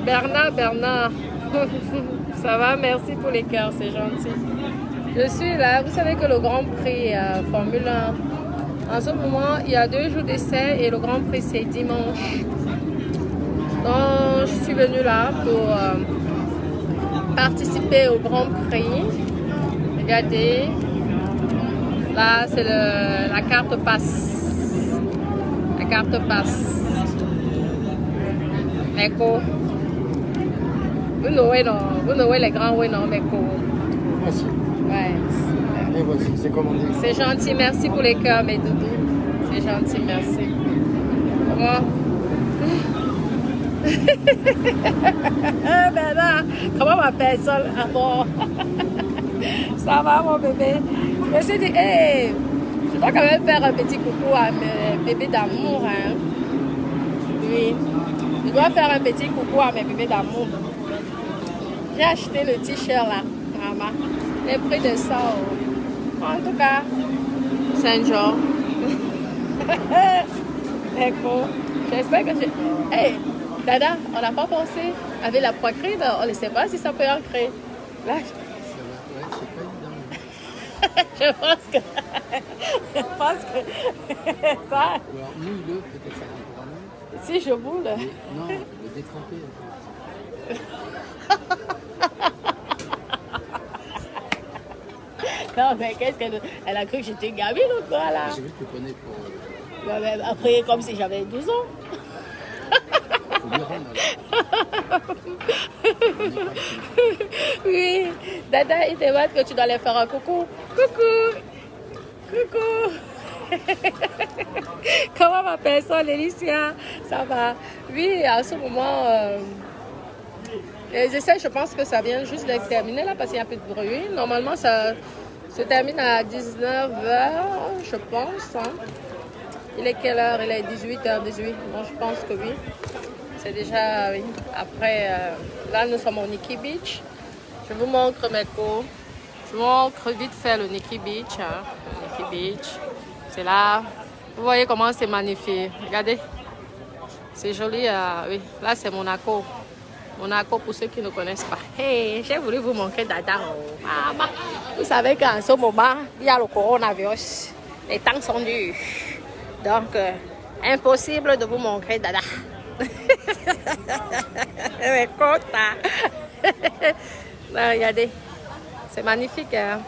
Bernard. Ça va, merci pour les cœurs, c'est gentil. Je suis là, vous savez que le Grand Prix Formule 1, en ce moment, il y a 2 jours d'essai et le Grand Prix c'est dimanche. Donc, je suis venue là pour participer au Grand Prix. Regardez, là c'est la carte passe. La carte passe. Echo. Vous nourrissez les grands, oui, non, mais quoi. Merci. Ouais. Et voici, c'est commandé. C'est gentil, merci pour les cœurs, mes doudous. C'est gentil, merci. Comment? Ben là, comment m'appelle ça? Ah bon. Ça va, mon bébé? Je me suis dit, hey, je dois quand même faire un petit coucou à mes bébés d'amour. Hein? Oui. Je dois faire un petit coucou à mes bébés d'amour. J'ai acheté le t-shirt là, maman. Le prix de ça. Oh. En tout cas, Saint-Jean. D'accord. J'espère que j'ai. Hey, Dada, on n'a pas pensé avec la poitrine, on ne sait pas si ça peut ancrer. Là, je pense que. Je pense que. Ça. Alors, mouille-le, peut-être ça pour nous. Si je boule. Non, le détremper. Non, mais qu'est-ce qu'elle elle a cru que j'étais gamine ou quoi là? J'ai vu que tu prenais pour. Non, mais après, comme si j'avais 12 ans. Faut lui rendre alors. Oui, Dada, il te demande que tu dois aller faire un coucou. Coucou. Coucou. Comment ma personne, Laetitia? Ça va? Oui, à ce moment, les essais, je pense que ça vient juste d'être terminé là parce qu'il y a un peu de bruit. Normalement, ça se termine à 19h, je pense. Hein. Il est quelle heure? Il est 18h18. Bon, je pense que oui. C'est déjà, oui. Après, là, nous sommes au Nikki Beach. Je vous montre mes cours. Je vous montre vite fait le Nikki Beach. Hein. Le Nikki Beach. C'est là. Vous voyez comment c'est magnifique. Regardez. C'est joli. Oui. Là, c'est Monaco. Monaco, pour ceux qui ne connaissent pas. Hey, j'ai voulu vous montrer Dada. Ah, bah. Vous savez qu'en ce moment, il y a le coronavirus. Les temps sont durs. Donc, impossible de vous montrer Dada. Mais là, regardez. C'est magnifique. Hein?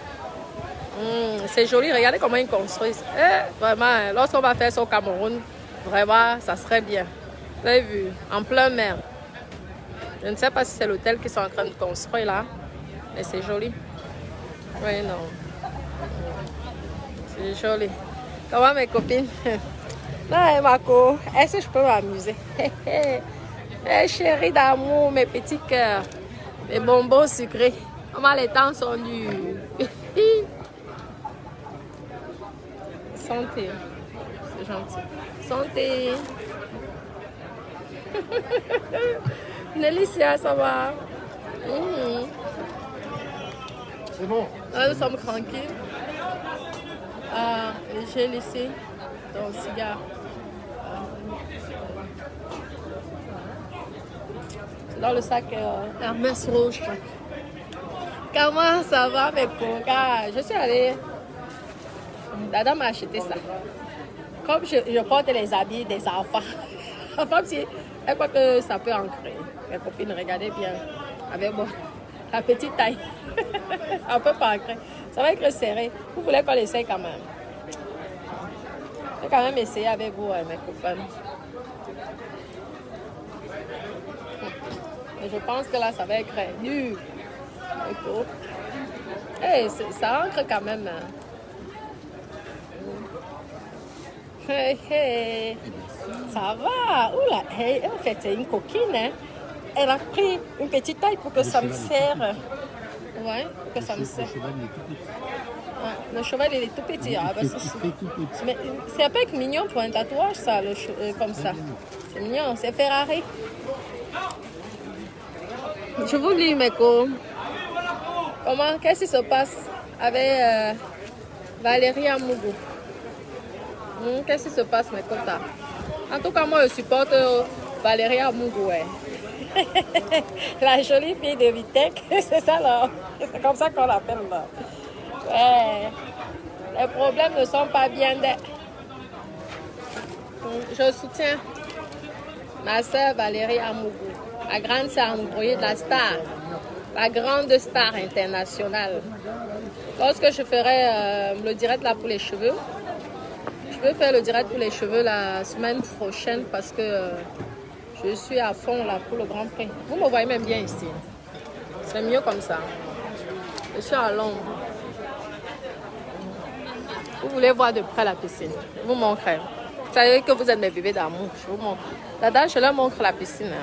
C'est joli. Regardez comment ils construisent. Vraiment, lorsqu'on va faire ça au Cameroun, vraiment, ça serait bien. Vous avez vu, en plein mer. Je ne sais pas si c'est l'hôtel qu'ils sont en train de construire là, mais c'est joli. Oui, non. C'est joli. Comment mes copines? Non, Marco, est-ce que je peux m'amuser? Chérie d'amour, mes petits cœurs, mes bonbons sucrés. Comment les temps sont durs. Santé. C'est gentil. Santé. Nélicia, ça va? C'est bon. Là, nous sommes tranquilles. J'ai laissé ton cigare. C'est dans le sac Hermès rouge. Comment ça va, mes coca? Je suis allée. Dada m'a acheté ça. Comme je porte les habits des enfants. Enfin, si elle croit que ça peut ancrer. Mes copines, regardez bien. Avec moi, la petite taille. Ça peut pas ancrer. Ça va être serré. Vous voulez qu'on l'essaye quand même? Je vais quand même essayer avec vous, mes copains. Mais je pense que là, ça va être dur. Hey, ça ancre quand même. Hey, hey. Ça va. Oula, hey, en fait, c'est une coquine. Hein. Elle a pris une petite taille pour que ça me serre. Ouais, que ça me serre. Le cheval, il est tout petit. Mais c'est un peu mignon pour un tatouage, ça, comme ça. C'est mignon, c'est Ferrari. Je vous dis, Meko, comment, qu'est-ce qui se passe avec Valérie Amougou? Qu'est-ce qui se passe, Meko? En tout cas, moi, je supporte Valérie Amougou. Ouais. La jolie fille de Vitec, c'est ça là. C'est comme ça qu'on l'appelle là. Ouais. Les problèmes ne sont pas bien. Je soutiens ma soeur Valérie Amougou, la grande sœur Amougouye de la star, la grande star internationale. Lorsque je ferai le direct là pour les cheveux, je vais faire le direct pour les cheveux la semaine prochaine parce que je suis à fond là pour le Grand Prix. Vous me voyez même bien ici. C'est mieux comme ça. Je suis à l'ombre. Vous voulez voir de près la piscine? Je vous montrerai. Vous savez que vous êtes mes bébés d'amour. Je vous montre. Là-dedans, je leur montre la piscine.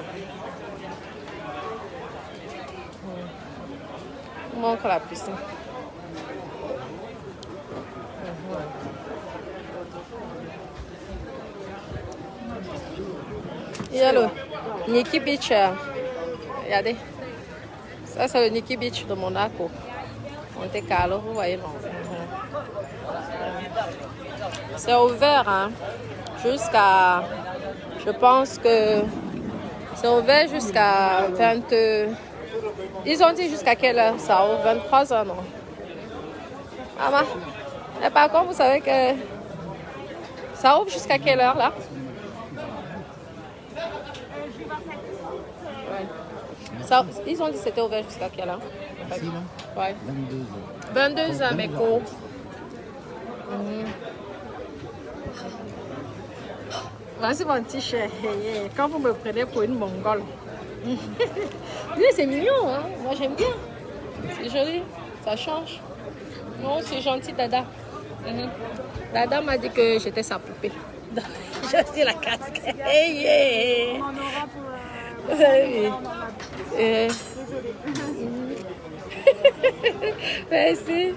Je vous montre la piscine. Il y a le Nikki Beach. Regardez. Ça, c'est le Nikki Beach de Monaco. Monte Carlo, vous voyez, non? C'est ouvert, hein, jusqu'à... Je pense que c'est ouvert jusqu'à 20... Ils ont dit jusqu'à quelle heure ça ouvre? 23 h, non? Maman. Mais par contre, vous savez que ça ouvre jusqu'à quelle heure, là? Ouais. Ça, ils ont dit que c'était ouvert jusqu'à quelle heure? Ici, là? Ouais. 22 h. 22 h, mes cours. Voici mon t-shirt. Quand vous me prenez pour une mongole. Oui, c'est mignon, hein? Moi, j'aime bien. C'est joli. Ça change. Non, c'est gentil, Dada. Dada m'a dit que j'étais sa poupée. J'ai aussi la casquette. On en aura pour... Oui. Merci.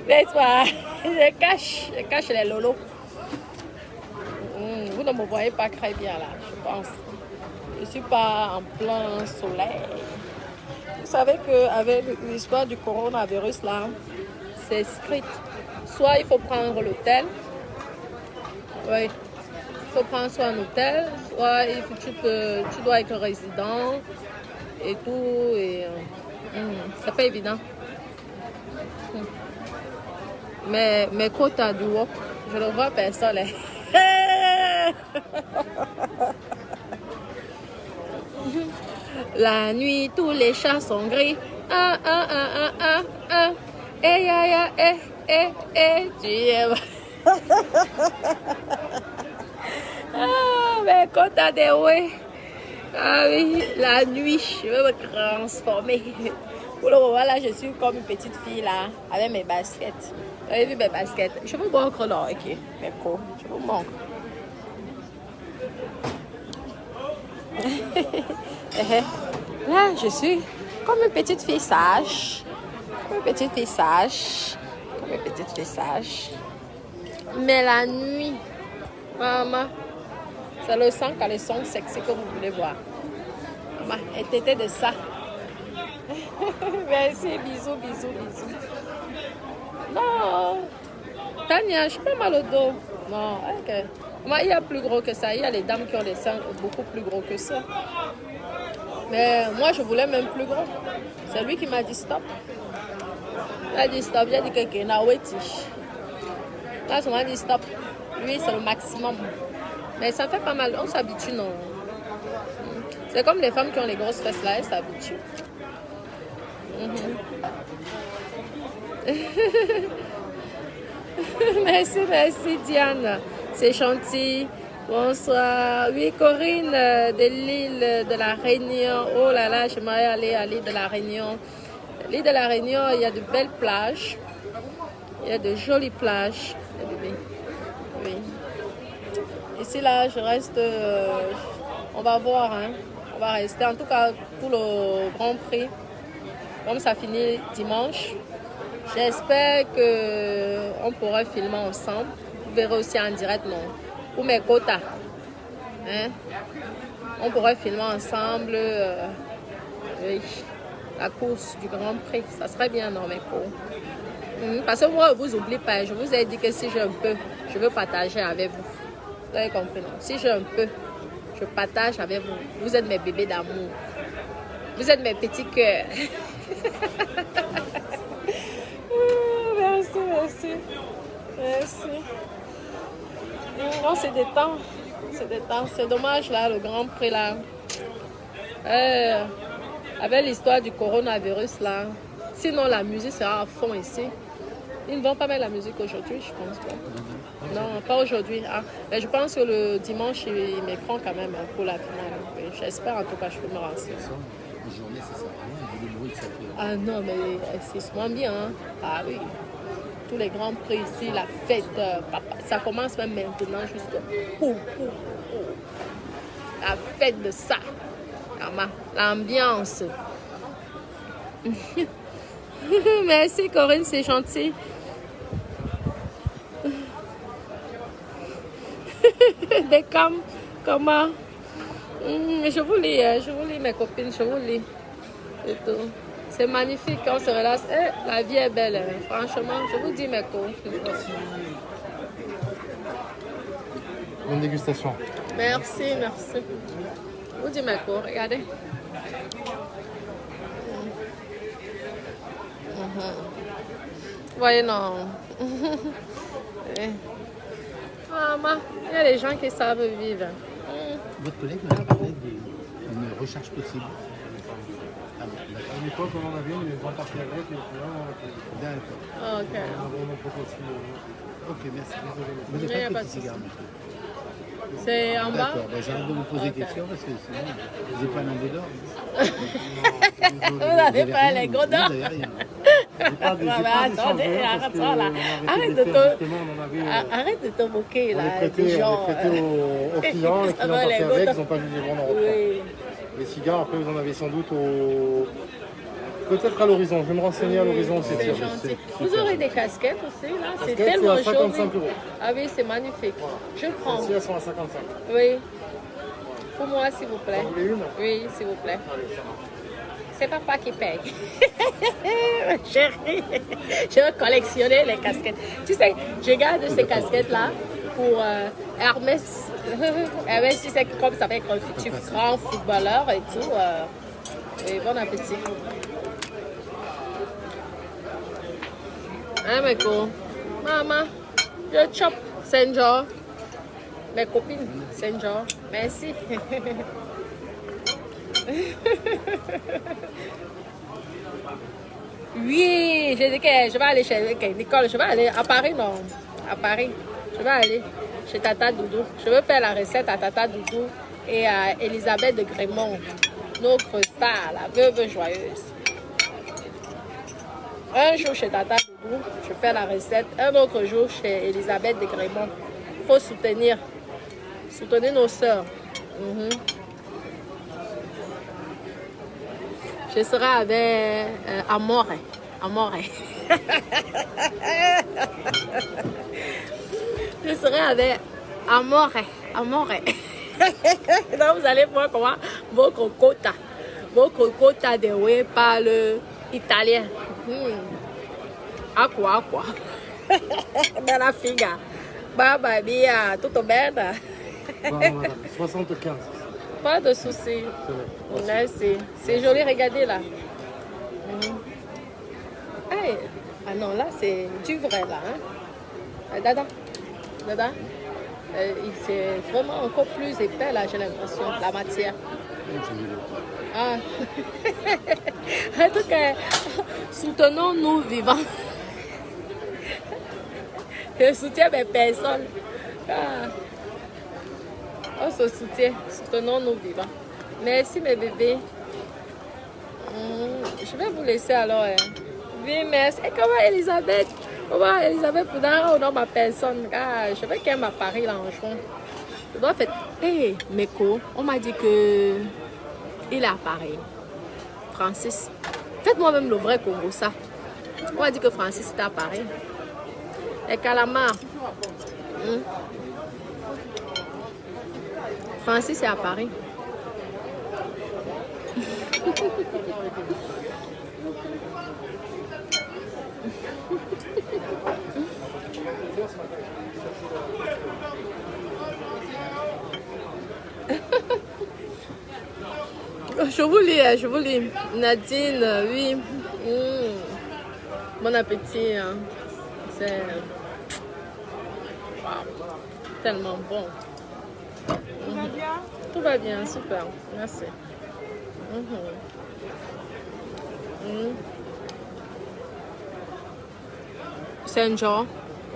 Laisse-moi. Je cache les lolos. Vous ne me voyez pas très bien là, je pense. Je ne suis pas en plein soleil. Vous savez qu'avec l'histoire du coronavirus là, c'est strict. Soit il faut prendre l'hôtel. Oui. Il faut prendre soit un hôtel, soit tu dois être résident et tout. Et c'est pas évident. Mais mes quotas du wok, je ne vois personne. La nuit, tous les chats sont gris. Ah, ah, ah, ah, ah, ah. Eh, ya, ya, tu es... Ah, mais quand t'as des ouais. Ah oui, la nuit, je vais me transformer. Pour le moment, là, je suis comme une petite fille, là, avec mes baskets. Vous avez vu mes baskets? Je vous montre, là, ok, mes co. Je vous montre. Là, je suis comme une petite fille sage. Comme une petite fille sage. Comme une petite fille sage. Mais la nuit, maman, c'est le sang quand les sons sexy que vous voulez voir. Maman, elle t'était de ça. Merci, bisous, bisous, bisous. Non, Tania, je suis pas mal au dos. Non, ok. Moi, il y a plus gros que ça. Il y a les dames qui ont des seins beaucoup plus gros que ça. Mais moi, je voulais même plus gros. C'est lui qui m'a dit stop. Il a dit stop. J'ai dit que na wetish. Là, on m'a dit stop. Lui, c'est le maximum. Mais ça fait pas mal. On s'habitue, non? C'est comme les femmes qui ont les grosses fesses là, elles s'habituent. Merci, merci Diane. C'est gentil. Bonsoir. Oui, Corinne de l'île de la Réunion. Oh là là, j'aimerais aller à l'île de la Réunion. L'île de la Réunion, il y a de belles plages. Il y a de jolies plages. Oui. Ici, là, je reste... on va voir, hein. On va rester. En tout cas, pour le Grand Prix, comme ça finit dimanche, j'espère qu'on pourra filmer ensemble. Vous verrez aussi en direct, non? Pour mes quotas. Hein? On pourrait filmer ensemble oui, la course du Grand Prix. Ça serait bien, non, mes cours. Parce que moi, vous n'oubliez pas, je vous ai dit que si j'ai un peu, je veux partager avec vous. Vous avez compris, non? Si j'ai un peu, Je partage avec vous. Vous êtes mes bébés d'amour. Vous êtes mes petits cœurs. Merci, merci. Merci. On se détend. C'est dommage là, le Grand Prix là. Avec l'histoire du coronavirus là. Sinon la musique sera à fond ici. Ils ne vont pas mettre la musique aujourd'hui, je pense pas. Non, pas aujourd'hui. Ah, mais je pense que le dimanche, ils mettront quand même pour la finale. J'espère en tout cas, je peux me renseigner. La journée, ça sert à rien, vu le bruit que ça fait. Ah non, mais c'est souvent bien. Hein? Ah oui. Tous les grands prix ici, la fête, ça commence même maintenant jusqu'à la fête de ça. L'ambiance. Merci Corinne, c'est gentil. Des cams, comment? Je vous lis mes copines, je vous lis. Et tout. C'est magnifique, on se relaxe. La vie est belle, hein. Franchement, je vous dis mes copines. Bonne dégustation. Merci, merci. Je vous dis mes copines, regardez. Voyez, non. Maman, il y a des gens qui savent vivre. Votre collègue m'a parlé d'une recherche possible. Ah bon, d'accord. À l'époque, on en avait une, ils ont parti avec, et puis là, D'accord. Ok. on en propose aussi. Ok, merci. Désolé. Vous Il y a n'avez pas pas de de petit cigare, souci. monsieur. C'est en bas? D'accord, ben, j'arrête de vous poser Ok. des questions parce que sinon, vous n'avez pas un d'or. Vous n'avez pas les gros Vous dents? n'avez rien. Attendez, arrête ça là. Arrête de te moquer là. On les Des gens. prêtait aux clients, les Ça clients va, les partaient gros avec, dents. ils n'ont pas jugé bon, on en reprend. Oui. Les cigares, après, vous en avez sans doute au... Peut-être à l'horizon, je vais me renseigner à l'horizon, c'est C'est sûr. gentil. Vous aurez des casquettes aussi là. C'est Casquettes, tellement c'est à joli. 55 €. Ah oui, c'est magnifique. Je prends. Celles-ci, elles sont à 55. Oui. Pour moi, s'il vous plaît. Vous voulez une? Oui, s'il vous plaît. Allez, ça marche. C'est papa qui paye. Chérie, je veux collectionner les casquettes. Tu sais, je garde ces casquettes-là pour Hermès. Hermès, tu sais, comme ça fait un futur grand footballeur et tout. Et bon appétit. Hein, mes co? Maman, je chope Saint-Jean. Mes copines, Saint-Jean. Merci. Oui, j'ai dit que je vais aller chez Nicole. Je vais aller à Paris, non? À Paris. Je vais aller chez Tata Doudou. Je veux faire la recette à Tata Doudou et à Elisabeth de Grémont, notre star, la veuve joyeuse. Un jour chez Tata Doudou, je fais la recette. Un autre jour chez Elisabeth de Grémont. Il faut soutenir nos sœurs. Je serai avec Amore. Je serai avec Amore. Donc vous allez voir comment vos cocotas de Wé parlent italien. Aqua. Bella figa. Baba mia, tutto bene? Voilà, madame, 75. Pas de soucis. C'est bon. Merci. C'est joli, regardez là. Hey. Ah non, là c'est du vrai là. Hein? Dada. C'est vraiment encore plus épais là, j'ai l'impression, la matière. Ah. En tout cas, soutenons-nous vivants. Je soutiens mes personnes. Ah. On se soutient, soutenons-nous vivants. Merci mes bébés. Je vais vous laisser alors. Oui, merci. Et comment Elisabeth? Comment Elisabeth Poudara au nom de ma personne? Ah, je veux qu'elle m'apparaisse là en juin. Je dois faire. Hé, Meko, on m'a dit que il est à Paris. Francis. Faites-moi même le vrai Congo, ça. On m'a dit que Francis est à Paris. Les calamars. Francis est à Paris. Je vous lis, je vous lis. Nadine, oui. Bon appétit. Hein. C'est tellement bon. Tout va bien? Tout va bien, super. Merci. C'est un genre.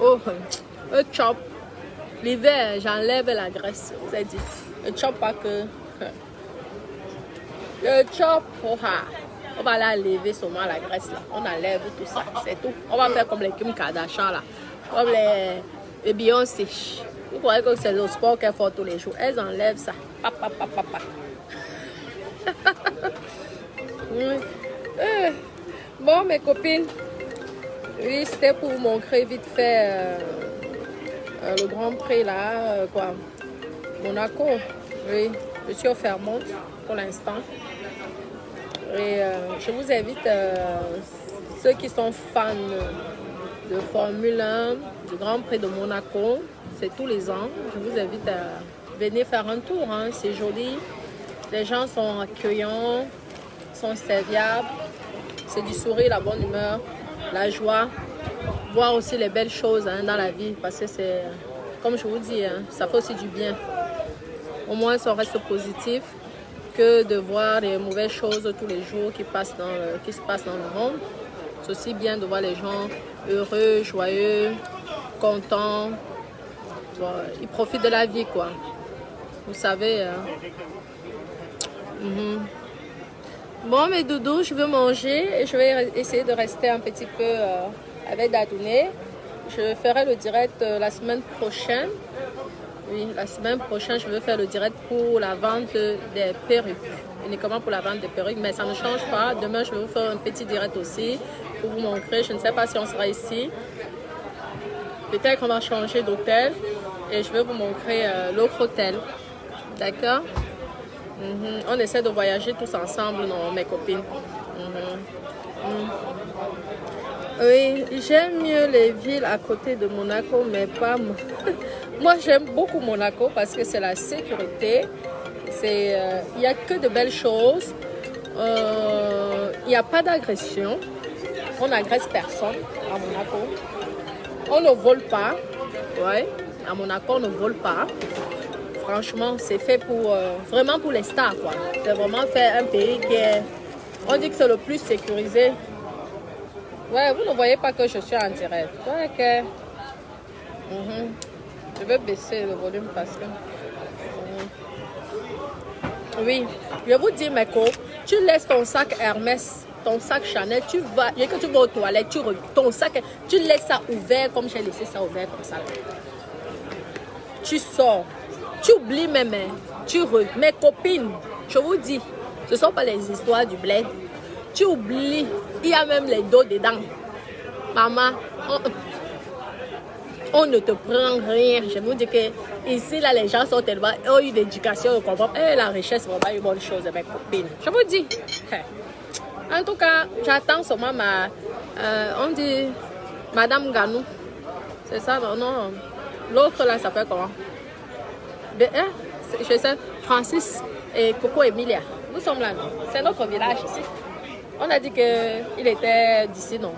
Oh, un chop. L'hiver, j'enlève la graisse. Vous avez dit. Un chop, pas que. Le chop, oh, on va la lever seulement la graisse là. On enlève tout ça, c'est tout. On va faire comme les Kim Kardashian là. Comme les Beyoncé. Vous croyez que c'est le sport qu'elles font tous les jours. Elles enlèvent ça. Bon, mes copines. Oui, c'était pour vous montrer vite fait le Grand Prix là. Quoi. Monaco. Oui, je suis au Fairmont pour l'instant. Et je vous invite, ceux qui sont fans de Formule 1, du Grand Prix de Monaco, c'est tous les ans. Je vous invite à venir faire un tour. Hein. C'est joli. Les gens sont accueillants, sont serviables. C'est du sourire, la bonne humeur, la joie. Voir aussi les belles choses hein, dans la vie. Parce que c'est, comme je vous dis, hein, ça fait aussi du bien. Au moins, ça reste positif que de voir les mauvaises choses tous les jours qui se passent dans le monde. C'est aussi bien de voir les gens heureux, joyeux, contents. Bon, ils profitent de la vie, quoi. Vous savez. Bon, mes doudous, je veux manger et je vais essayer de rester un petit peu avec Dadouné. Je ferai le direct la semaine prochaine. Oui, la semaine prochaine, je vais faire le direct pour la vente des perruques. Uniquement pour la vente des perruques, mais ça ne change pas. Demain, je vais vous faire un petit direct aussi pour vous montrer. Je ne sais pas si on sera ici. Peut-être qu'on va changer d'hôtel et je vais vous montrer l'autre hôtel. D'accord? On essaie de voyager tous ensemble, non, mes copines. Oui, j'aime mieux les villes à côté de Monaco, mais pas moi. Moi, j'aime beaucoup Monaco parce que c'est la sécurité. Il n'y a que de belles choses. Il n'y a pas d'agression. On n'agresse personne à Monaco. On ne vole pas. Ouais, à Monaco, on ne vole pas. Franchement, c'est fait pour vraiment pour les stars, quoi. C'est vraiment fait un pays qui est... On dit que c'est le plus sécurisé. Ouais, vous ne voyez pas que je suis en direct. Ouais, ok. Je vais baisser le volume parce que... Oui, je vous dis, Meko, tu laisses ton sac Hermès, ton sac Chanel, tu vas... Dès que tu vas aux toilettes, ton sac, tu laisses ça ouvert comme j'ai laissé ça ouvert comme ça. Tu sors. Tu oublies même, mes copines, je vous dis, ce ne sont pas les histoires du bled. Tu oublies, il y a même les dos dedans. Maman, on ne te prend rien. Je vous dis que ici, là, les gens sont tellement... Ils ont eu l'éducation, ils comprennent. Et la richesse, c'est vraiment une bonne chose, mes copines. Je vous dis. En tout cas, j'attends seulement on dit Madame Ganou. C'est ça, non? L'autre, là, ça s'appelle comment? Je sais, Francis et Coco Emilia. Nous sommes là, non? C'est notre village ici. On a dit qu'il était d'ici, non?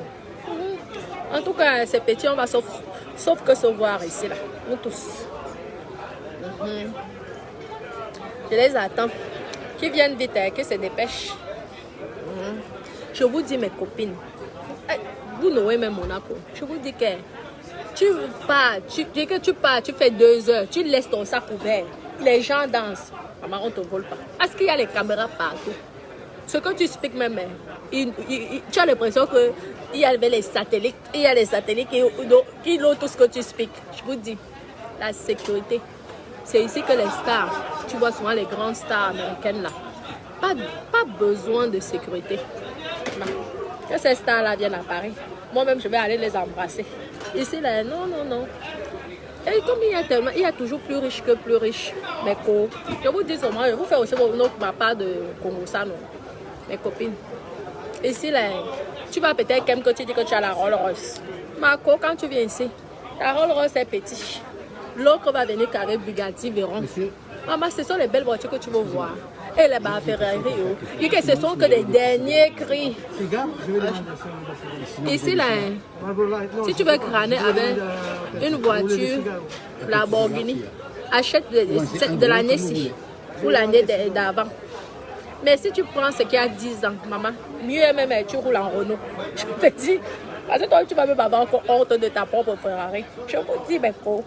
En tout cas, c'est petit, on va sauf que se voir ici, là. Nous tous. Je les attends. Qu'ils viennent vite, qu'ils se dépêchent. Je vous dis, mes copines, vous n'aurez même Monaco. Je vous dis que dès que tu pars, tu fais 2 heures, tu laisses ton sac ouvert. Les gens dansent. Maman, on ne te vole pas. Parce qu'il y a les caméras partout. Ce que tu expliques même, tu as l'impression qu'il y avait les satellites. Il y a les satellites qui ont tout ce que tu expliques. Je vous dis, la sécurité. C'est ici que les stars, tu vois souvent les grandes stars américaines là. Pas besoin de sécurité. Que ces stars-là viennent à Paris. Moi-même, je vais aller les embrasser. Ici, là, non. Et comme il y a toujours plus riche que plus riche. Mais je vous dis seulement, je vous fais aussi ma part de Congo, ça, non. Mes copines. Ici, là, tu vas peut-être quand tu dis que tu as la Rolls-Royce. Marco, quand tu viens ici, ta Rolls-Royce est petite. L'autre va venir avec Bugatti Veyron. Maman, ce sont les belles voitures que tu veux voir. Et les Ferrari, et que ce sont que les derniers cris. Ici, là, si tu veux crâner avec une voiture Lamborghini, achète de l'année-ci ou l'année d'avant. Mais si tu prends ce qui a 10 ans, maman, mieux même tu roules en Renault. Je te dis, parce que toi, tu vas même avoir encore honte de ta propre Ferrari. Je vous dis, mais quoi?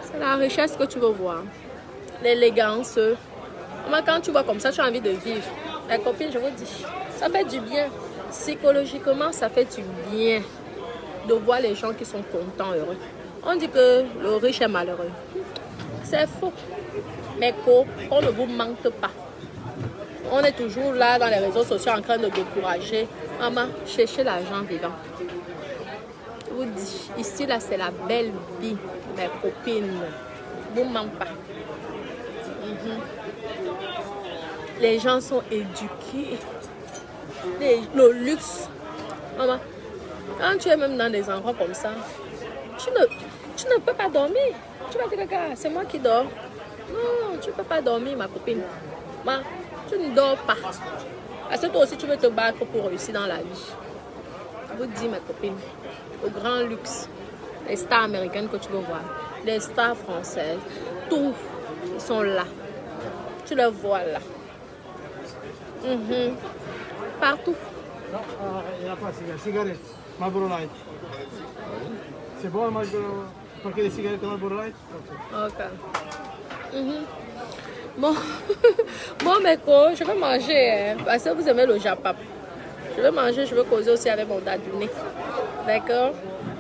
C'est la richesse que tu veux voir. L'élégance. Maman, quand tu vois comme ça, tu as envie de vivre. La copine, je vous dis, ça fait du bien. Psychologiquement, ça fait du bien de voir les gens qui sont contents, heureux. On dit que le riche est malheureux. C'est faux. Mais qu'on ne vous manque pas. On est toujours là dans les réseaux sociaux en train de décourager. Maman, cherchez l'argent vivant. Je vous dis, ici, là, c'est la belle vie, mes copines. Ne vous manque pas. Les gens sont éduqués. Le luxe. Maman, quand tu es même dans des endroits comme ça, tu ne peux pas dormir. Tu vas dire, regarde, c'est moi qui dors. Non, tu ne peux pas dormir, ma copine. Maman, tu ne dors pas. Parce que toi aussi, tu veux te battre pour réussir dans la vie. Je vous dis, ma copine, au grand luxe, les stars américaines que tu veux voir, les stars françaises, tous, ils sont là. Tu les vois là. Partout. Non, il n'y a pas de cigarette. Marlboro Light. C'est bon, Marlboro? Paquet de cigarettes Marlboro Light? Ok. Bon, bon, mes co, je vais manger, hein, parce que vous aimez le Japap. Je vais manger, je vais causer aussi avec mon dadouné. D'accord?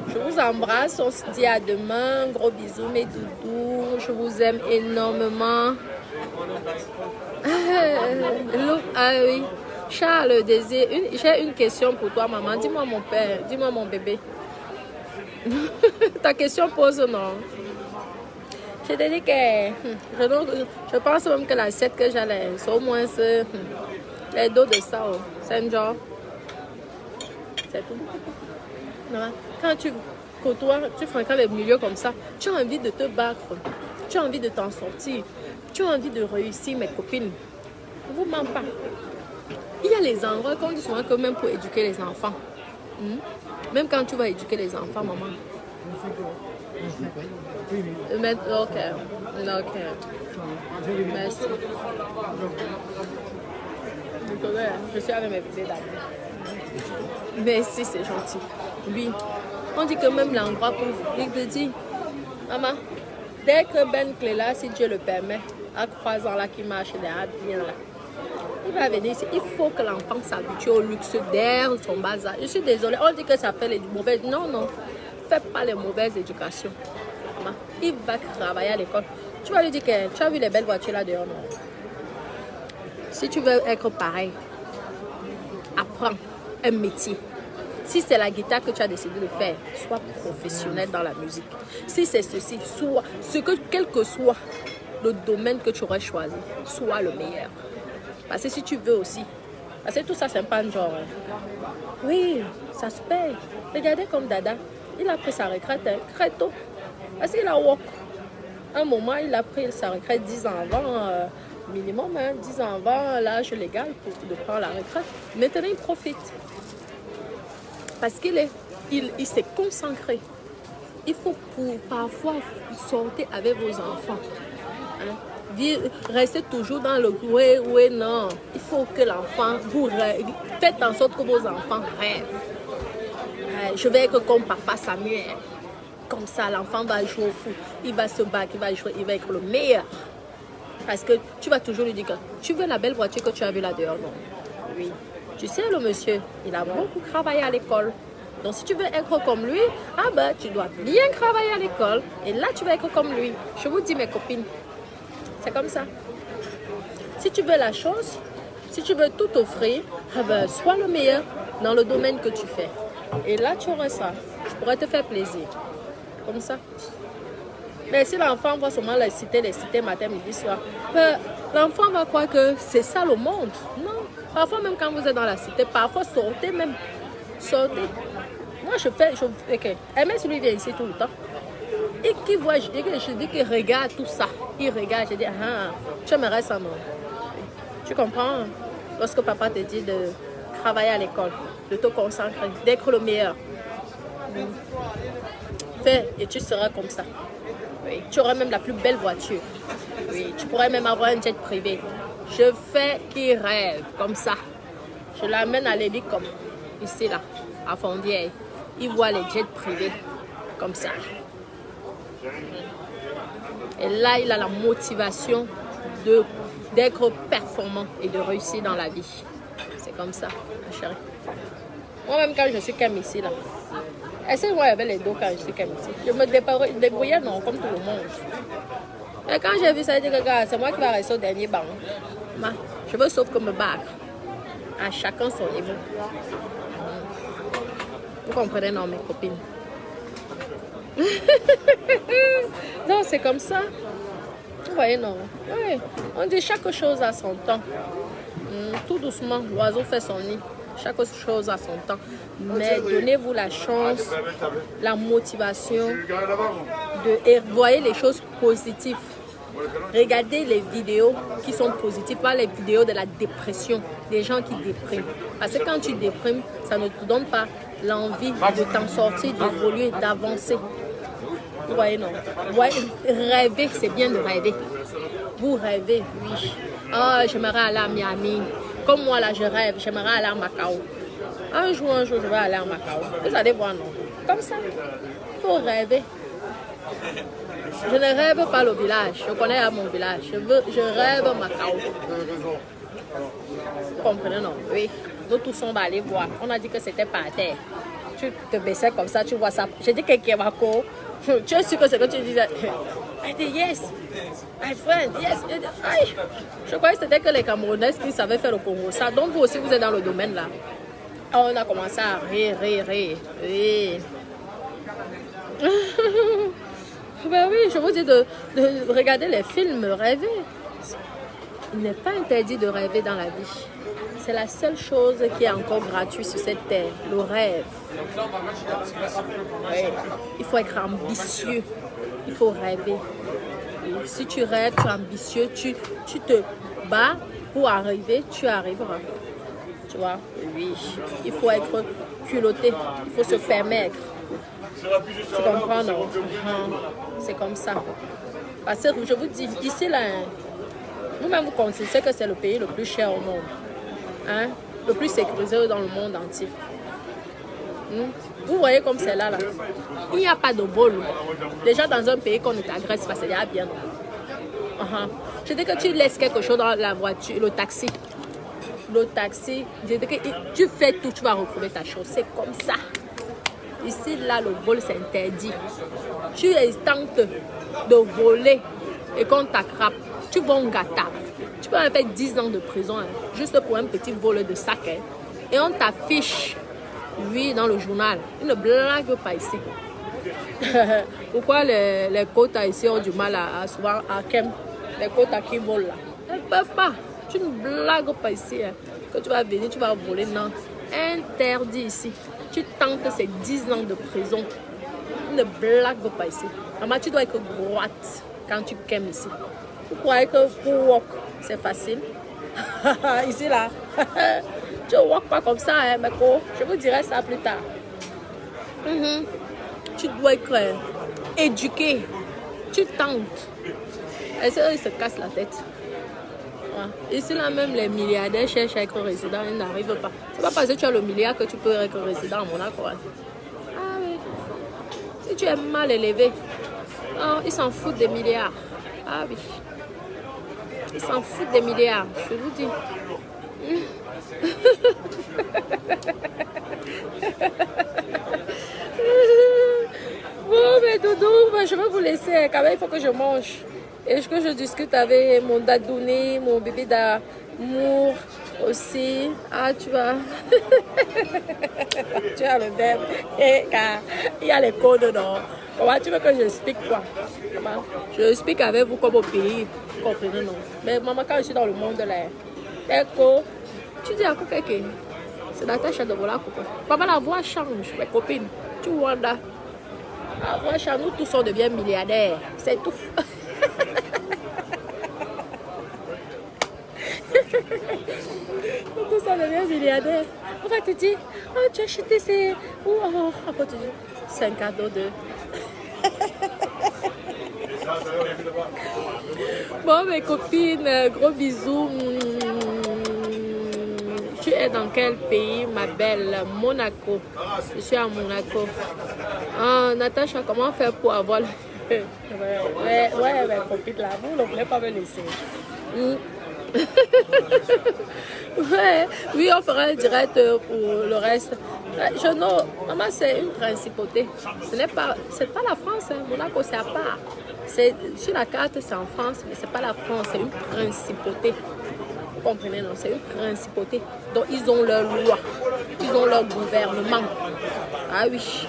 Je vous embrasse, on se dit à demain. Gros bisous, mes doudous. Je vous aime énormément. Ah oui. Charles, Désir, j'ai une question pour toi, maman. Dis-moi, mon père, dis-moi, mon bébé. Ta question pose non. Je te dis que je pense même que l'assiette que j'allais, c'est au moins les dos de ça. C'est un genre. C'est tout. Non. Quand tu côtoies, tu fréquentes les milieux comme ça, tu as envie de te battre. Tu as envie de t'en sortir. Tu as envie de réussir, mes copines. Ne vous mens pas. Il y a les endroits qu'on dit souvent que même pour éduquer les enfants. Même quand tu vas éduquer les enfants, maman. Ok. Ok. Merci. Je suis avec mes bébés d'abord. Merci, c'est gentil. Oui. On dit que même l'endroit pour... Il te dit, maman, dès que Ben Cléla, si Dieu le permet, à 3 ans là qui marche derrière, bien là. Il va venir ici. Il faut que l'enfant s'habitue au luxe d'air, son bazar. Je suis désolée. On dit que ça fait les mauvaises. Non, non. Fais pas les mauvaises éducations. Maman, il va travailler à l'école. Tu vas lui dire que tu as vu les belles voitures là dehors, non? Si tu veux être pareil, apprends un métier. Si c'est la guitare que tu as décidé de faire, sois professionnel dans la musique. Si c'est ceci, sois quel que soit le domaine que tu aurais choisi, sois le meilleur. Parce que si tu veux aussi, parce que tout ça, c'est pas un genre. Oui, ça se paye. Regardez comme Dada, il a pris sa retraite très tôt. Parce qu'il a walk. Un moment, il a pris sa retraite 10 ans avant, minimum, 10 ans avant l'âge légal de prendre la retraite. Maintenant, il profite. Parce qu'il s'est consacré. Il faut parfois sortir avec vos enfants. Restez toujours dans le oui, non. Il faut que l'enfant, vous faites en sorte que vos enfants rêvent. Je vais être comme papa Samuel. Comme ça, l'enfant va jouer au foot. Il va se battre, il va jouer, il va être le meilleur. Parce que tu vas toujours lui dire que tu veux la belle voiture que tu as vue là dehors, non? Oui. Tu sais, le monsieur, il a beaucoup travaillé à l'école. Donc, si tu veux être comme lui, tu dois bien travailler à l'école. Et là, tu vas être comme lui. Je vous dis, mes copines, c'est comme ça. Si tu veux la chose, si tu veux tout offrir, sois le meilleur dans le domaine que tu fais. Et là, tu auras ça. Je pourrais te faire plaisir. Comme ça. Mais si l'enfant voit seulement les cités matin, midi, soir, l'enfant va croire que c'est ça le monde. Non. Parfois, même quand vous êtes dans la cité, parfois sortez même. Sortez. Moi, ok. MS, lui, vient ici tout le temps. Et qui voit, je dis que regarde tout ça. Il regarde, je dis, Tu aimerais ça, non? Tu comprends? Lorsque papa te dit de travailler à l'école, de te concentrer, d'être le meilleur. Fais et tu seras comme ça. Oui, tu auras même la plus belle voiture. Oui, tu pourrais même avoir un jet privé. Je fais qui rêve comme ça. Je l'amène à l'hélicoptère, ici là, à Fondière. Il voit les jets privés comme ça. Et là, il a la motivation d'être performant et de réussir dans la vie. C'est comme ça, ma chérie. Moi-même, quand je suis comme ici, là, est-ce que moi, j'avais les dos quand je suis comme ici? Je me débrouillais, non, comme tout le monde. Et quand j'ai vu ça, j'ai dit, regarde, c'est moi qui vais rester au dernier banc. Je veux sauf que me battre. À chacun son niveau. Vous comprenez, non, mes copines? Non, c'est comme ça. Vous voyez, non? Oui. On dit chaque chose à son temps. Tout doucement, l'oiseau fait son nid. Chaque chose à son temps. Mais donnez-vous la chance, la motivation de voyez les choses positives. Regardez les vidéos qui sont positives, pas les vidéos de la dépression, des gens qui dépriment. Parce que quand tu déprimes, ça ne te donne pas l'envie de t'en sortir, d'évoluer, d'avancer. Vous voyez, non? Rêver, c'est bien de rêver. Vous rêvez, oui. Ah, j'aimerais aller à Miami. Comme moi, là, je rêve, j'aimerais aller à Macao. Un jour, je vais aller à Macao. Vous allez voir, non? Comme ça, il faut rêver. Je ne rêve pas le village. Je connais mon village. Je rêve Macao. Vous comprenez, non? Oui. Nous tous, on va aller voir. On a dit que c'était par terre. Tu te baissais comme ça, tu vois ça. J'ai dit que Kemako. Tu es sûr que c'est que tu disais? I dit yes. My friend, yes. Aïe. Je croyais que c'était que les Camerounais qui savaient faire le Congo. Ça, donc vous aussi, vous êtes dans le domaine là. On a commencé à rire. Oui. Ben oui, je vous dis de regarder les films, rêver. Il n'est pas interdit de rêver dans la vie. C'est la seule chose qui est encore gratuite sur cette terre, le rêve. Oui. Il faut être ambitieux, il faut rêver. Et si tu rêves, tu es ambitieux, tu te bats pour arriver, tu arriveras. Tu vois, oui. Il faut être culotté, il faut se permettre. Tu comprends, non? C'est comme ça. Parce que je vous dis, ici, là, vous-même, vous considérez que c'est le pays le plus cher au monde. Hein? Le plus sécurisé dans le monde entier. Vous voyez comme c'est là. Il n'y a pas de vol. Déjà, dans un pays qu'on ne t'agresse pas, c'est déjà bien. Je dis que tu laisses quelque chose dans la voiture, le taxi. Le taxi, je dis que tu fais tout, tu vas retrouver ta chose. C'est comme ça. Ici, là, le vol, c'est interdit. Tu tentes de voler et qu'on t'attrape. Tu vas en gâta. Tu peux faire 10 ans de prison, hein, juste pour un petit vol de sac. Hein. Et on t'affiche, oui, dans le journal. Ils ne blaguent pas ici. Pourquoi les quotas ici ont du mal souvent à Kem, les quotas qui volent là? Elles ne peuvent pas. Tu ne blagues pas ici. Hein. Que tu vas venir, tu vas voler. Non. Interdit ici. Tu tentes ces 10 ans de prison. Ne blague pas ici. Maman, tu dois être droite quand tu Kem ici. Vous croyez que pour walk, c'est facile? Ici, là. Tu ne walk pas comme ça, hein, Meko. Je vous dirai ça plus tard. Tu dois être éduqué. Tu tentes. Et ça, ils se cassent la tête. Ouais. Ici, là, même les milliardaires cherchent à être résident. Ils n'arrivent pas. C'est pas parce que tu as le milliard que tu peux être résident à Monaco. Hein. Ah oui. Si tu es mal élevé, non, ils s'en foutent des milliards. Ah oui. Ils s'en foutent des milliards, je vous dis. Bon, mais Doudou, je vais vous laisser. Quand même, il faut que je mange. Et que je discute avec mon dadouni, mon bébé d'amour aussi. Ah, tu vois. Tu as le verbe. Et il y a les codes, non? Comment tu veux que je explique quoi? Comment? Je explique avec vous comme au pays. Vous comprenez, non? Mais maman, quand je suis dans le monde là, tu dis à quelqu'un, c'est dans ta chaîne de voilà. Maman, la voix change, mes copines. Tu vois là. La voix change, nous tous on devient milliardaires. C'est tout. Tout ça devient milliardaire. On va te dire, oh, tu as acheté ces... Oh, oh, après tu dis, c'est un cadeau de... Bon, mes copines, gros bisous. Tu es dans quel pays, ma belle? Monaco. Je suis à Monaco. Ah, Natacha, comment faire pour avoir le... ouais, mes copines là, vous ne voulez pas me laisser. Ouais, oui, on fera un direct pour le reste. Maman, c'est une principauté. C'est pas la France, hein. Monaco, c'est à part. Sur la carte, c'est en France, mais c'est pas la France, c'est une principauté. Vous comprenez, non? C'est une principauté. Donc, ils ont leur loi, ils ont leur gouvernement. Ah oui.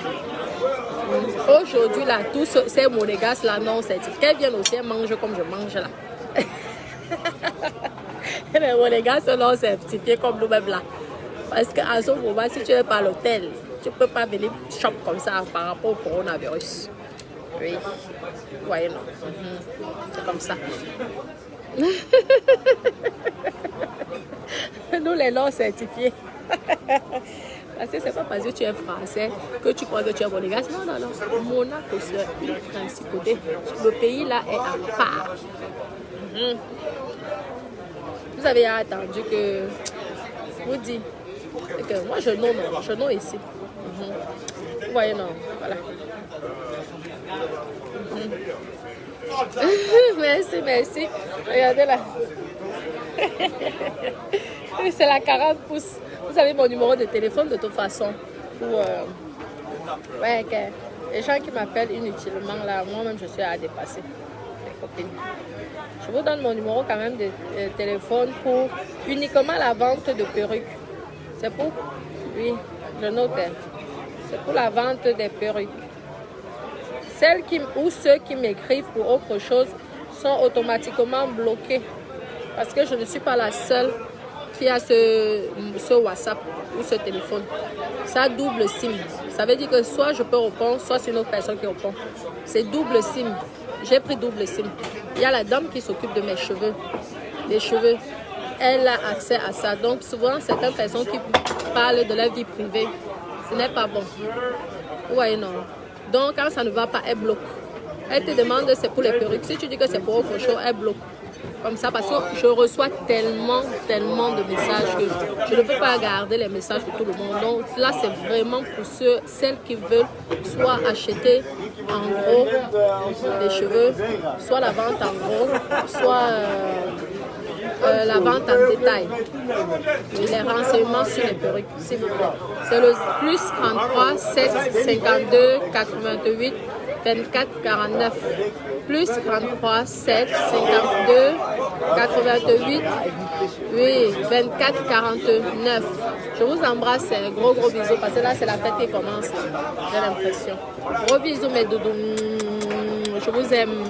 Aujourd'hui, là, tous ces monégasques là, non, c'est qu'elles viennent aussi, elles mangent comme je mange là. Les monégasques sont non certifiés comme nous-mêmes là. Parce qu'à ce moment, si tu n'es pas à l'hôtel, tu ne peux pas venir shop comme ça par rapport au coronavirus. Oui. Vous voyez, non? C'est comme ça. Nous, les non certifiés. Parce que c'est pas parce que tu es français que tu crois que tu es monégasque. Non, non, non. Monaco, c'est une principauté. Le pays là est à part. Vous avez attendu que vous dites que moi je nomme ici. Vous voyez, non, voilà. Merci. Regardez là. C'est la 40 pouces. Vous avez mon numéro de téléphone de toute façon. Ouais, okay. Les gens qui m'appellent inutilement là, moi-même je suis à dépasser. Les copines. Je vous donne mon numéro quand même de téléphone pour uniquement la vente de perruques. C'est pour? Oui, je note. C'est pour la vente des perruques. Celles ou ceux qui m'écrivent pour autre chose sont automatiquement bloqués. Parce que je ne suis pas la seule qui a ce WhatsApp ou ce téléphone. Ça double SIM. Ça veut dire que soit je peux répondre, soit c'est une autre personne qui répond. C'est double SIM. J'ai pris double SIM. Il y a la dame qui s'occupe de mes cheveux. Les cheveux. Elle a accès à ça. Donc souvent, certaines personnes qui parlent de leur vie privée, ce n'est pas bon. Vous voyez, non. Donc quand ça ne va pas, elle bloque. Elle te demande c'est pour les perruques. Si tu dis que c'est pour autre chose, elle bloque. Comme ça, parce que je reçois tellement de messages que je ne peux pas garder les messages de tout le monde. Donc là, c'est vraiment pour celles qui veulent soit acheter en gros des cheveux, soit la vente en gros, soit la vente en détail. Et les renseignements sur les perruques, s'il vous plaît. C'est le plus 33 7 52 88 24 49. Plus 33 7 52 88 oui 24 49. Je vous embrasse, un gros bisous parce que là c'est la fête qui commence. J'ai l'impression. Gros bisous mes doudous. Je vous aime.